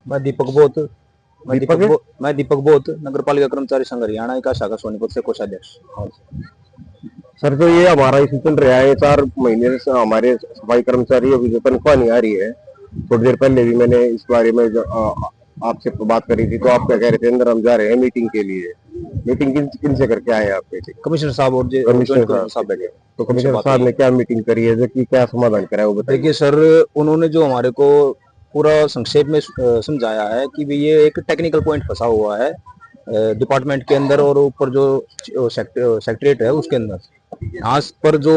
मैं दीपक बोत नगर पालिका कर्मचारी संघ हरियाणा इकाई शाखा सोनीपत से कोषाध्यक्ष। सर, तो ये हमारा इशू चल रहा है 4 महीने से, हमारे सफाई कर्मचारियों की जो तनख्वाह नहीं आ रही है। थोड़ी देर पहले भी मैंने इस बारे में आपसे बात करी थी, तो आप क्या कह रहे थे, अंदर हम जा रहे हैं मीटिंग के लिए। मीटिंग किन से करके आए आप? कमिश्नर साहब और कमिश्नर साहब बैठे, तो कमिश्नर साहब ने क्या मीटिंग करी है, जो कि क्या समाधान करा है वो बताइए। देखिए सर, उन्होंने जो हमारे को पूरा संक्षेप में समझाया है कि भी ये एक टेक्निकल पॉइंट फंसा हुआ है डिपार्टमेंट के अंदर और ऊपर जो सेक्रेटरीट है उसके अंदर। यहाँ पर जो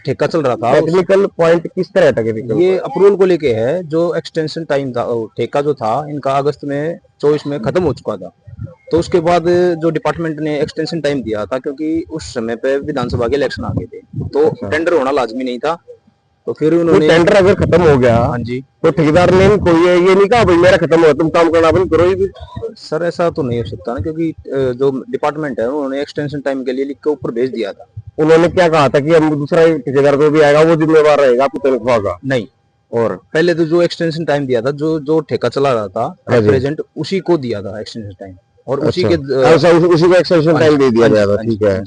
ठेका चल रहा था, टेक्निकल पॉइंट किस तरह टेक्निकल? ये अप्रूवल को लेके है। जो एक्सटेंशन टाइम था, ठेका जो था इनका अगस्त में 24 में खत्म हो चुका था। तो उसके बाद जो डिपार्टमेंट ने एक्सटेंशन टाइम दिया था, क्योंकि उस समय पे विधानसभा के इलेक्शन आ गए थे, तो टेंडर होना लाजमी नहीं था। तो फिर उन्होंने टेंडर अगर खत्म हो गया, हाँ जी, तो ठेकेदार ने कोई ये नहीं कहा भाई मेरा खत्म हुआ, तुम काम करना बंद करो। ये सर ऐसा तो नहीं हो सकता ना, क्योंकि जो डिपार्टमेंट है उन्होंने एक्सटेंशन टाइम के लिए लिख के ऊपर भेज दिया था। उन्होंने क्या कहा था कि हम दूसरा ठेकेदार जो भी आएगा वो जिम्मेवार रहेगा आपकी तनख्वाह का? नहीं, और पहले तो जो एक्सटेंशन टाइम दिया था, जो ठेका चला रहा था प्रेजेंट, उसी को दिया था एक्सटेंशन टाइम, और उसी के उसी को एक्सटेंशन टाइम दे दिया गया था। ठीक है,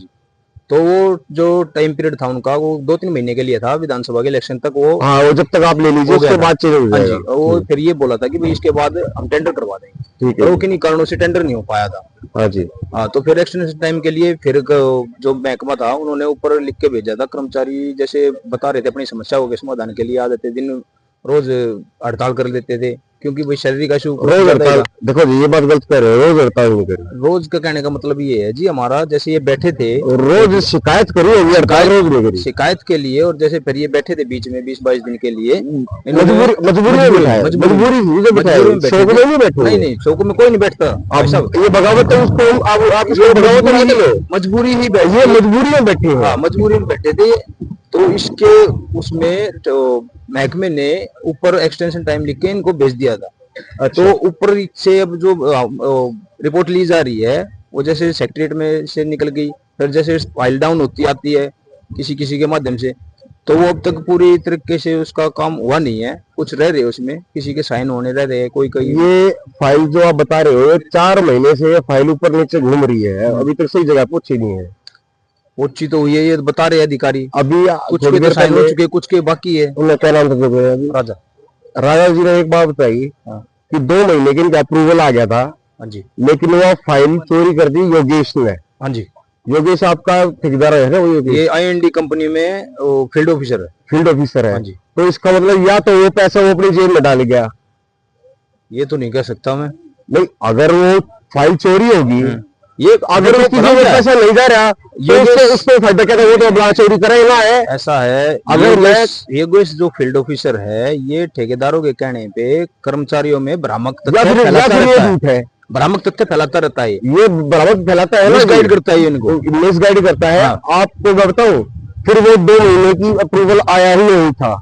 तो वो जो टाइम पीरियड था उनका, वो 2-3 महीने के लिए था, विधानसभा के इलेक्शन तक। वो हाँ, वो जब तक आप ले लीजिए उसके बाद चेंज हो जाएगा। वो फिर ये बोला था कि भाई इसके बाद हम टेंडर करवा देंगे। ठीक है, वो किन्हीं कारणों से टेंडर नहीं हो पाया था। हाँ जी, हाँ, तो फिर एक्सटेंशन टाइम के लिए फिर जो महकमा था उन्होंने ऊपर लिख के भेजा था। कर्मचारी जैसे बता रहे थे अपनी समस्याओं के समाधान के लिए आ जाते दिन, रोज हड़ताल कर लेते थे, क्योंकि भाई शारीरिक इशू रोज हड़ताल। देखो जी, ये बात गलत कह रहे हो, रोज हड़ताल नहीं कर। रोज का कहने का मतलब ये है जी, हमारा जैसे ये बैठे थे, रोज शिकायत करी होगी, हड़ताल रोज नहीं करी। शिकायत के लिए, और जैसे फिर ये बैठे थे बीच में 20-22 दिन के लिए, मजबूरी में नहीं, शौक में कोई नहीं बैठता। ये बगावत है, उसको आप इसको बगावत मत लो, मजबूरी ही ये मजबूरी में बैठे हैं। हाँ, मजबूरी में बैठे थे। तो इसके उसमें तो महकमे ने ऊपर एक्सटेंशन टाइम लिख के इनको भेज दिया था। अच्छा। तो ऊपर से अब जो रिपोर्ट ली जा रही है, वो जैसे सेक्रेटरीट में से निकल गई, फिर जैसे फाइल डाउन होती आती है किसी किसी के माध्यम से, तो वो अब तक पूरी तरीके से उसका काम हुआ नहीं है। कुछ रह रहे उसमें, किसी के साइन होने रह रहे हैं, कोई कोई। ये फाइल जो आप बता रहे हो, 4 महीने से ये फाइल ऊपर नीचे घूम रही है, अभी तक सही जगह पहुंची नहीं है। पहुंची तो हुई है, ये बता रहे अधिकारी। अभी कुछ के तो साइन हो चुके, कुछ के बाकी है। उन्हें क्या नाम था? राजा। राजा जी ने एक बात बताई कि 2 महीने के इनका अप्रूवल आ गया था। हाँ जी। लेकिन वो फाइल चोरी कर दी योगेश ने। हाँ जी। योगेश आपका ठेकेदार है ना? वो ये IND कंपनी में फील्ड ऑफिसर है। फील्ड ऑफिसर है। हाँ जी। तो इसका मतलब या तो वो पैसा वो अपनी जेब में डाल गया, ये तो नहीं कह सकता मैं। नहीं, अगर वो फाइल चोरी होगी, ये अगर उसकी जेब में पैसा नहीं जा रहा, तो उसको फायदा क्या था? वो तो अपना चोरी करेगा है। ऐसा है, अगर योगेश जो फील्ड ऑफिसर है, ये ठेकेदारों के कहने पे कर्मचारियों में भ्रामक तथ्य फैलाता रहता है। ये भ्रामक फैलाता है, मिसगाइड करता है, इनको मिसगाइड करता है। आपको मैं बताऊं, फिर वो 2 महीने की अप्रूवल आया ही नहीं था।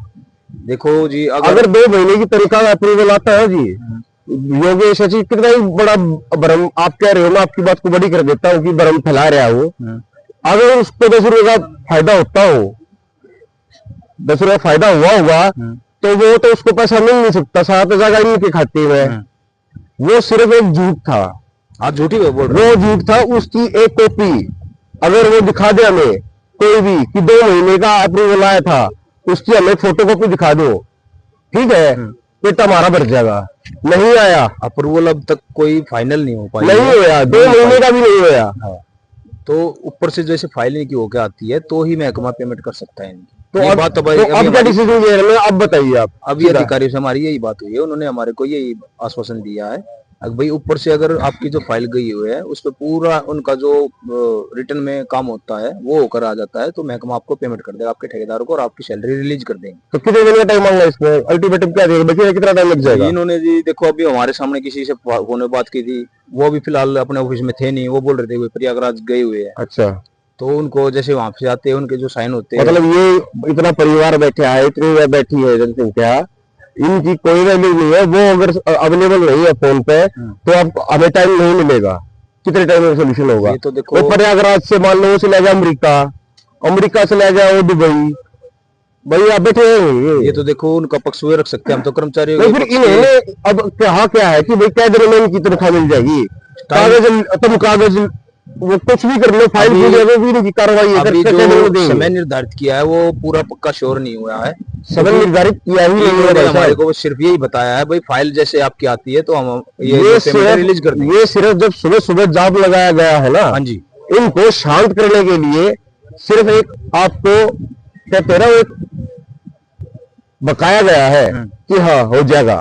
देखो जी, अगर 2 महीने की तरीका अप्रूवल आता है जी, योगेश जी कितना ही बड़ा भ्रम आप कह रहे हो, मैं आपकी बात को बड़ी कर देता हूँ कि भ्रम फैला रहा हो। अगर उसको 10 रुपए का फायदा होता हो, 10 रुपए फायदा हुआ होगा, तो वो तो उसको पैसा मिल नहीं सकता, 7,000 इनके खाते में। वो सिर्फ एक झूठ था। हाँ, झूठी बोल रहे, वो झूठ था। उसकी एक कॉपी अगर वो दिखा दे हमें कोई भी कि 2 महीने का अप्रूवल आया था, उसकी हमें फोटो कॉपी दिखा दो, ठीक है, पेट हमारा भर जाएगा। नहीं आया अप्रूवल, अब तक कोई फाइनल नहीं हो पाया, नहीं होया, 2 महीने का भी नहीं होया। तो ऊपर से जैसे फाइल नहीं की होकर आती है, तो ही महकमा पेमेंट कर सकता है इनकी। तो अब क्या डिसीजन ले रहे हैं, अब बताइए आप। अभी अधिकारी से हमारी यही बात हुई है, उन्होंने हमारे को यही आश्वासन दिया है भाई ऊपर से अगर आपकी जो फाइल गई हुई है उस पर पूरा उनका जो रिटर्न में काम होता है वो होकर आ जाता है, तो महकमा आपको पेमेंट कर देगा, आपके ठेकेदारों को, और आपकी सैलरी रिलीज कर देंगे। तो कितने दिन का टाइम मांगा इसमें? अल्टीमेटम क्या देगा, बच्चे कितना टाइम लग जाएगा? इन्होंने जी देखो, अभी हमारे सामने किसी से फोन में बात की थी, वो अभी फिलहाल अपने ऑफिस में थे नहीं, वो बोल रहे थे प्रयागराज गए हुए हैं। अच्छा, तो उनको जैसे वहां से आते हैं, उनके जो साइन होते हैं, मतलब ये इतना परिवार बैठे है, इतनी बैठी है जनसंख्या, इनकी कोई वैल्यू नहीं है। वो अगर अवेलेबल नहीं है फोन पे, तो अब हमें टाइम नहीं मिलेगा। कितने टाइम में सोल्यूशन होगा? तो देखो, प्रयागराज से मान लो से ले जाए अमेरिका, अमेरिका से ले जाओ दुबई, भाई आप बैठे हैं ये तो देखो उनका पक्ष हुए रख सकते हैं, हम तो कर्मचारियों तो के फिर पक्ष इन्होंने अब कहा क्या है कि भाई क्या दिन में इनकी तनख्वाह मिल जाएगी, कागज तुम कागज वो कुछ भी कर लो, फाइल अभी- पूरी अभी भी इनकी कार्रवाई है, अभी क्या जो दिन में देंगे? समय निर्धारित किया है वो पूरा पक्का श्योर नहीं हुआ है। समय निर्धारित किया ही नहीं है इन्होंने भाई हमारे साहब। को सिर्फ यही बताया है भाई फाइल जैसे आपकी आती है तो हम ये ये पेमेंट रिलीज कर देंगे। ये सिर्फ जब सुबह सुबह जाप लगाया गया है ना, हाँ जी, इनको शांत करने के लिए सिर्फ एक आपको कहते हैं ना, एक बकाया गया है कि हाँ हो जाएगा,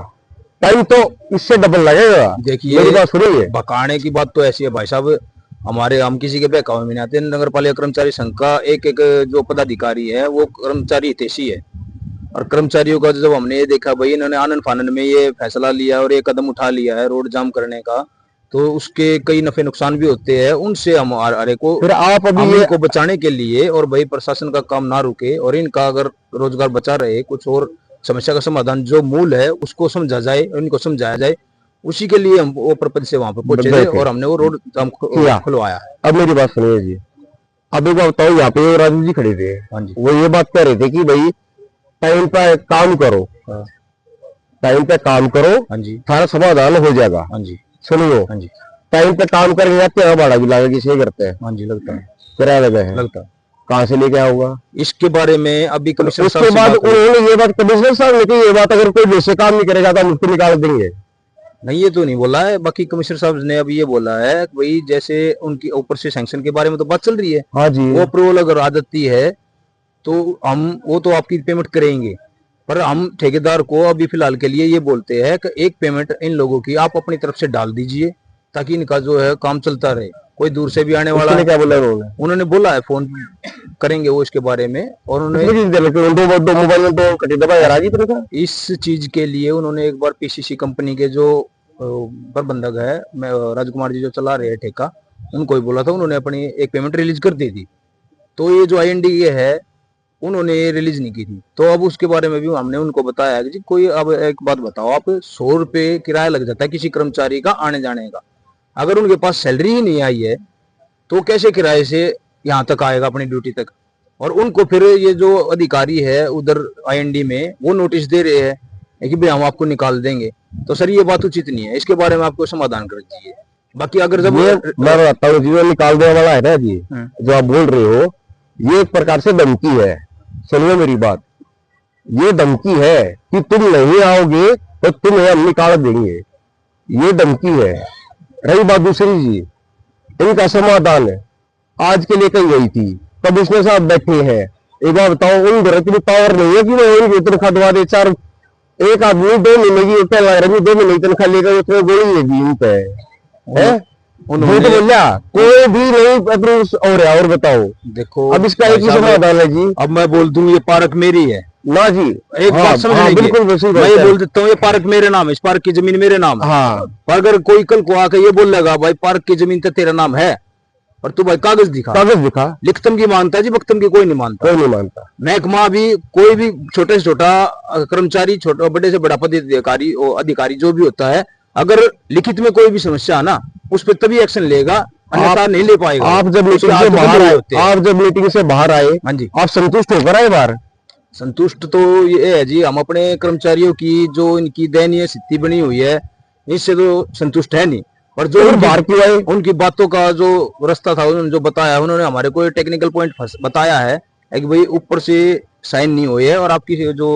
टाइम तो इससे डबल लगेगा। देखिए मेरी बात सुनिए, बकाने की बात तो ऐसी है भाई साहब, हमारे हम किसी के बहकावे में नहीं आते। नगर पालिका कर्मचारी संघ का एक एक जो पदाधिकारी है वो कर्मचारी हितैषी है, और कर्मचारियों का जब हमने ये देखा भाई इन्होंने आनंद फानन में ये फैसला लिया और ये कदम उठा लिया है रोड जाम करने का, तो उसके कई नफे नुकसान भी होते हैं, उनसे हम हमारे को फिर आप अभी हम ये इनको बचाने के लिए और भाई प्रशासन का काम ना रुके और इनका अगर रोजगार बचा रहे, कुछ और समस्या का समाधान जो मूल है उसको समझा जाए, इनको समझाया जाए, उसी के लिए हम वो प्रपंच से वहां पर पहुंचे थे और हमने वो रोड जाम खुलवाया है। अब मेरी बात सुनिए जी, अब एक बात बताओ, यहाँ पे राजू जी खड़े थे, हाँ जी, वो ये बात कह रहे थे कि भाई टाइम पे काम करो, हाँ टाइम पे काम करो, हाँ जी, सारा समाधान हो जाएगा। हाँ जी, सुनियो, हाँ जी, टाइम पे काम करेंगे जाते हैं, भाड़ा भी लगा किसी करते हैं, हाँ जी, लगता है, किराया लगा है, लगता है। कहाँ से लेके आऊंगा? इसके बारे में अभी कमिश्नर साहब उसके से बाद बात हुई। उन्होंने ये बात कमिश्नर साहब ने कही, ये बात अगर कोई वैसे काम नहीं करेगा तो हम उसको निकाल देंगे। नहीं ये तो नहीं बोला है, बाकी कमिश्नर साहब ने अभी ये बोला है कि भाई जैसे उनकी ऊपर से सैंक्शन के बारे में तो बात चल रही है, हाँ जी, वो अप्रूवल अगर आ जाती है तो हम वो तो आपकी पेमेंट करेंगे, पर हम ठेकेदार को अभी फिलहाल के लिए ये बोलते हैं कि एक पेमेंट इन लोगों की आप अपनी तरफ से डाल दीजिए ताकि इनका जो है काम चलता रहे। कोई दूर से भी आने वाला उसने है, क्या बोला उन्होंने? उन्होंने बोला है फोन करेंगे वो इसके बारे में, और उन्होंने दो मोबाइल में दो कटी दबा राजी तरह का। इस चीज के लिए उन्होंने एक बार पीसीसी कंपनी के जो प्रबंधक है राजकुमार जी जो चला रहे हैं ठेका, उनको ही बोला था, उन्होंने अपनी एक पेमेंट रिलीज कर दी थी। तो ये जो INDA है उन्होंने रिलीज नहीं की थी, तो अब उसके बारे में भी हमने उनको बताया कि जी कोई अब एक बात बताओ, आप 100 रुपये किराया लग जाता है किसी कर्मचारी का आने जाने का, अगर उनके पास सैलरी ही नहीं आई है तो कैसे किराए से यहाँ तक आएगा अपनी ड्यूटी तक? और उनको फिर ये जो अधिकारी है उधर IND में वो नोटिस दे रहे हैं कि भाई हम आपको निकाल देंगे, तो सर ये बात उचित नहीं है, इसके बारे में आपको समाधान कर दीजिए। बाकी अगर जब मैं बताता हूँ जी, वो निकाल देने वाला है ना जी, जो आप बोल रहे हो, ये एक प्रकार से धमकी है। सुनिए मेरी बात, ये धमकी है कि तुम नहीं आओगे तो तुम्हें हम निकाल देंगे, ये धमकी है। रही बात दूसरी जी, इनका समाधान है आज के लिए कही गई थी, कमिश्नर साहब बैठे हैं, एक बार बताओ उन घर की पावर नहीं है कि वो उनकी तनख्वाह दबा दे। चार एक आदमी 2 महीने की क्या लग रहा है, 2 महीने की तनख्वाह लेकर उसमें गोली है जी उन पे है, झूठ बोलिया कोई भी नहीं अप्रूव हो रहा। और बताओ देखो अब इसका एक ही समाधान है जी, अब मैं बोल दूं ये पार्क मेरी है ना जी, एक बात समझ लीजिए, बिल्कुल वैसी मैं बात ये है। बोल देता हूँ ये पार्क मेरे नाम है, इस पार्क की जमीन मेरे नाम है, हाँ, पर अगर कोई कल को आकर ये बोल लगा भाई पार्क की जमीन तो तेरा नाम है और तू भाई कागज दिखा, कागज दिखा, लिखतम की मानता है जी, वक्तम की कोई नहीं मानता। कोई नहीं मानता। महकमा भी कोई भी छोटे से छोटा कर्मचारी, छोटा बड़े से बड़ा पदाधिकारी अधिकारी जो भी होता है, अगर लिखित में कोई भी समस्या है ना उस पर तभी एक्शन लेगा, अन्यथा नहीं ले पाएगा। आप जब मीटिंग उसके से हाथ बाहर बंधे आए, होते हैं। आप जब मीटिंग से बाहर आए, हाँ जी, आप संतुष्ट होकर आए बाहर? संतुष्ट तो ये है जी, हम अपने कर्मचारियों की जो इनकी दयनीय स्थिति बनी हुई है इससे तो संतुष्ट है नहीं, और जो बाहर क्यों आए? उनकी बातों का जो रास्ता था उन्होंने जो बताया, उन्होंने हमारे को टेक्निकल पॉइंट बताया है कि भाई ऊपर से साइन नहीं हुई है और आपकी जो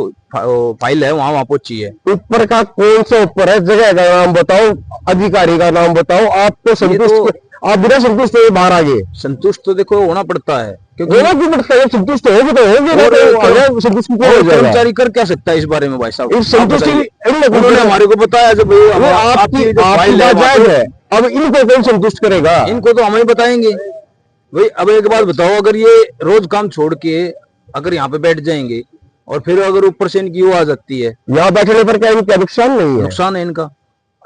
फाइल है वहां पहुंची है। ऊपर का कौन सा ऊपर है? जगह का नाम बताओ, अधिकारी का नाम बताओ, आपको संतुष्ट, आप बिना संतुष्ट हुए बाहर आ गए। संतुष्ट तो देखो होना पड़ता है, क्योंकि संतुष्ट होगे तो होगे, संतुष्ट क्यों हो जाएगा? कर्मचारी कर क्या सकता है इस बारे में भाई साहब? इस संतुष्टि उन्होंने हमारे को बताया जब आपकी बात जायज है, अब इनको कौन संतुष्ट करेगा? इनको तो हम ही बताएंगे भाई। अब एक बात बताओ, अगर ये रोज काम छोड़ के अगर यहाँ पे बैठ जाएंगे और फिर अगर ऊपर से इनकी वो आ जाती है, यहाँ बैठने पर क्या इनका नुकसान नहीं है? नुकसान है इनका,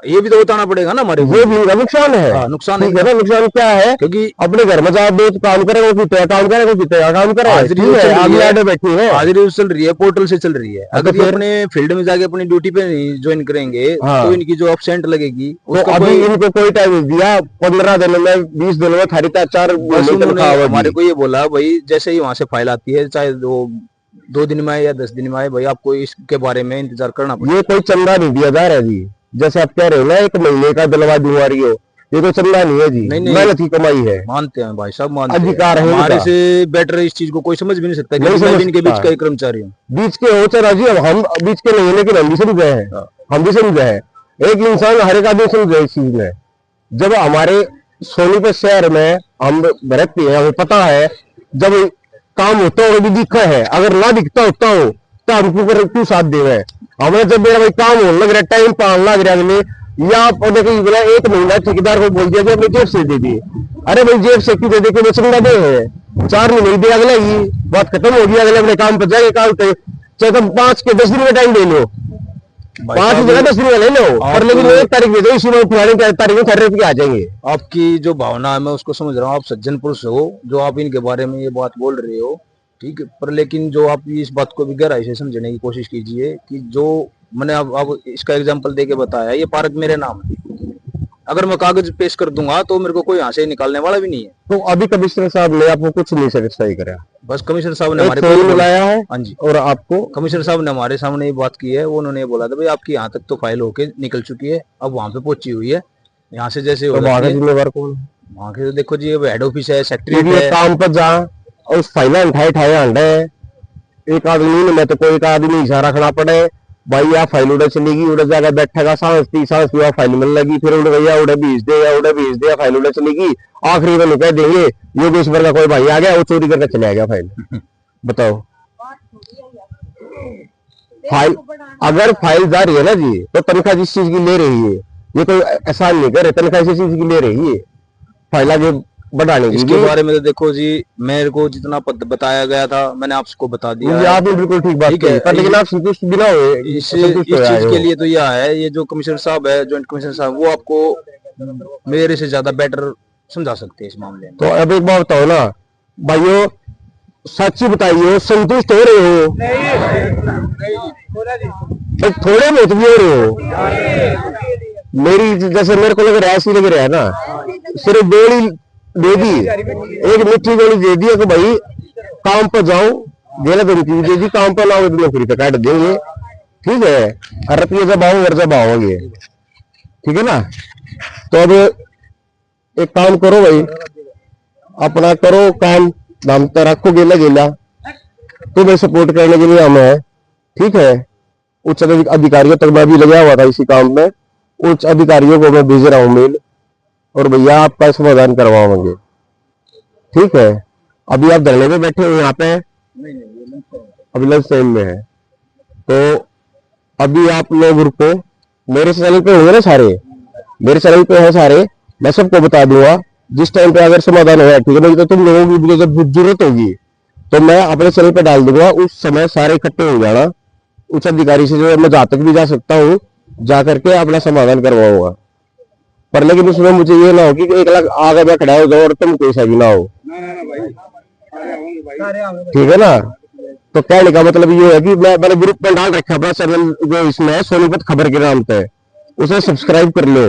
ये भी तो बताना पड़ेगा ना हमारे को। वो भी इनका नुकसान है। हाँ, नुकसान है ठीक है ना, नुकसान क्या है? क्योंकि अपने घर में जहाँ दो काम करे वो कितना काम करे, वो कितना काम करे, आगे बैठी है, हाजिरी चल रही है, पोर्टल से चल रही है। अगर ये अपने फील्ड में जाके अपनी ड्यूटी पे नहीं ज्वाइन करेंगे तो इनकी जो अपसेंट लगेगी तो अभी इनको कोई टाइम दिया 15 दिन में 20 दिन में थारी 4 हमारे को ये बोला भाई जैसे ही वहां से फाइल आती है, चाहे वो 2 दिन में आए या 10 दिन में आए, भाई आपको इसके बारे में इंतजार करना पड़ेगा। ये कोई चंदा नहीं दिया जा रहा है जी, जैसे आप कह रहे हो ना 1 महीने का दिलवा दुआ रही हो, ये तो चंदा नहीं है जी, मेहनत की कमाई है। मानते हैं भाई साहब, मानते हैं। अधिकार है हमारे इनका। से बेटर इस चीज को कोई समझ भी नहीं सकता कि नहीं मैं समझ भी इनके बीच सकता का एक कर्मचारी हूँ। बीच के हो चला जी, अब हम बीच के नहीं है, लेकिन हम भी समझ गए हैं, हम भी समझ गए हैं। एक इंसान हर एक आदमी समझ गए इस चीज में। जब हमारे सोनीपत शहर में हम रहते हैं, हमें पता है जब काम होता हो भी दिखा है, अगर ना दिखता होता हो तो हमको क्यों साथ दे रहे हैं। हमें जब मेरा भाई काम होने लग रहा है, टाइम पाने लग रहा है, या आप देखिए 1 महीना ठेकेदार को बोल दिया कि अपनी जेब से दे दिए। अरे भाई जेब से क्यों दे दे, चंदा दे है, 4 महीने दे, अगला ही बात खत्म हो गई, अगले अपने काम पर जाएंगे, काम पे चाहे तुम 5 के 10 दिन में टाइम ले लो, 5 की जगह 10 दिन में ले लो, पर लेकिन 1 तारीख दे दो, इसी में पुरानी तारीख में खर्रे पे आ जाएंगे। आपकी जो भावना है मैं उसको समझ रहा हूँ, आप सज्जन पुरुष हो जो आप इनके बारे में ये बात बोल रहे हो, ठीक है, पर लेकिन जो आप इस बात को भी गहराई से समझने की कोशिश कीजिए कि जो मैंने अब इसका एग्जांपल देके बताया, ये पार्क मेरे नाम है, अगर मैं कागज पेश कर दूंगा तो मेरे को कोई यहाँ से निकालने वाला भी नहीं है। तो अभी कमिश्नर साहब ने आपको कुछ नहीं सेटिस्फाई करा, बस कमिश्नर साहब ने हमारे फोन बुलाया है, हाँ जी, और आपको कमिश्नर साहब ने हमारे सामने ये बात की है, वो उन्होंने बोला था भाई आपकी यहाँ तक तो फाइल होके निकल चुकी है, अब वहां पे पहुंची हुई है, यहाँ से जैसे हो वहां का जिम्मेवार कौन, वहां के तो देखो जी हेड ऑफिस है, सेक्रेटरी है, काम पर जा और उस फाइल उठाए हंडे, एक आदमी ने, मैं तो कोई एक आदमी इशारा रखना पड़े, भाई आप फाइल उड़े चलेगी, उड़े जाकर बैठेगा, सांस पी फाइल मिल लगी, फिर उड़ गया, उड़े भेज दे, या उड़े भेज दे, फाइल उड़े चलेगी, आखिरी में कह देंगे योगेश्वर का कोई भाई आ गया, वो चोरी करके चले गया फाइल। बताओ, फाइल अगर फाइल जा रही है ना जी, तो तनख्वाह जिस चीज की ले रही है, ये कोई एहसान नहीं करे, तनख्वाह इसी चीज की ले रही है, फाइल आगे बढ़ाने की। इसके बारे में तो देखो जी, मेरे को जितना बताया गया था मैंने आपको बता दिया है। आपने बिल्कुल ठीक बात कही, पर लेकिन आप संतुष्ट भी ना हुए इस चीज के लिए, तो यह है, ये जो कमिश्नर साहब है, ज्वाइंट कमिश्नर साहब, वो आपको मेरे से ज्यादा बेटर समझा सकते हैं इस मामले में। तो अब एक बात बताओ ना भाइयों, सच बताइए, संतुष्ट हो रहे हो? थोड़े बहुत भी हो रहे हो? मेरी जैसे मेरे को लग रहा है, ऐसी लग रहा है ना, सिर्फ गोली दे दी, एक मिट्टी गोली दे दी कि भाई काम पर जाओ, गेला धमकी दे दी, काम पर लाओ तो नौकरी पे काट देंगे, ठीक है, और रुपये जब आओ घर जब आओगे, ठीक है ना। तो अब एक काम करो भाई, अपना करो काम, दाम तो रखो गेला गेला, तुम्हें सपोर्ट करने के लिए हम है, ठीक है। उच्च अधिकारियों तक मैं भी लगा हुआ था इसी काम में, उच्च अधिकारियों को मैं भेज रहा हूँ मेल, और भैया आपका समाधान करवाओगे, ठीक है। अभी आप धरने में बैठे हो यहाँ पे, अभी लंच टाइम में है, तो अभी आप लोग रुको, मेरे चैनल पे होंगे ना सारे, मेरे चैनल पे है सारे, मैं सबको बता दूंगा, जिस टाइम पे अगर समाधान होगा ठीक है, नहीं तो तुम लोगों की जब जरूरत होगी तो मैं अपने चैनल पे डाल दूंगा, उस समय सारे इकट्ठे हो जाना, उच्च अधिकारी से जो मैं जहां तक भी जा सकता हूँ जा करके अपना समाधान करवाऊंगा, पर लेकिन उसमें मुझे ये ना हो कि 1 लाख आगे मैं खड़ा हो जाओ और तुम कोई सा भी ना हो, ठीक है ना। तो कहने का मतलब ये है कि मैंने ग्रुप में डाल रखा अपना चैनल, जो इसमें सोनीपत खबर के नाम पे, उसे सब्सक्राइब कर लो,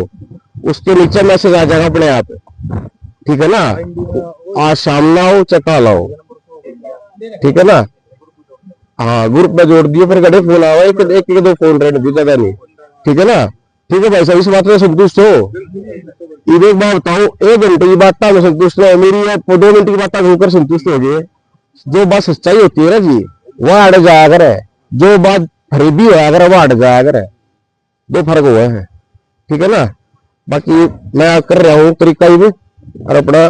उसके नीचे मैसेज आ जाएगा अपने आप, ठीक है ना। आज शाम ना हो चक्का लाओ, ठीक है ना। हाँ, ग्रुप में जोड़ दियो, फिर गड़े फोन आवा, एक 2 फोन रहने भी ज्यादा नहीं, ठीक है ना। ठीक है भाई साहब, इस बात में संतुष्ट हो? ये एक बात बताओ, 1 घंटे की बात में संतुष्ट हो, मेरी 2 मिनट की बात होकर संतुष्ट हो गए। जो बात सच्चाई होती है ना जी, वह अड़ जाया करे, जो बात फरीबी होया करे वह अड़ जाया करे, 2 फर्क हुआ है, ठीक है ना। बाकी मैं कर रहा हूँ तरीका ही, और अपना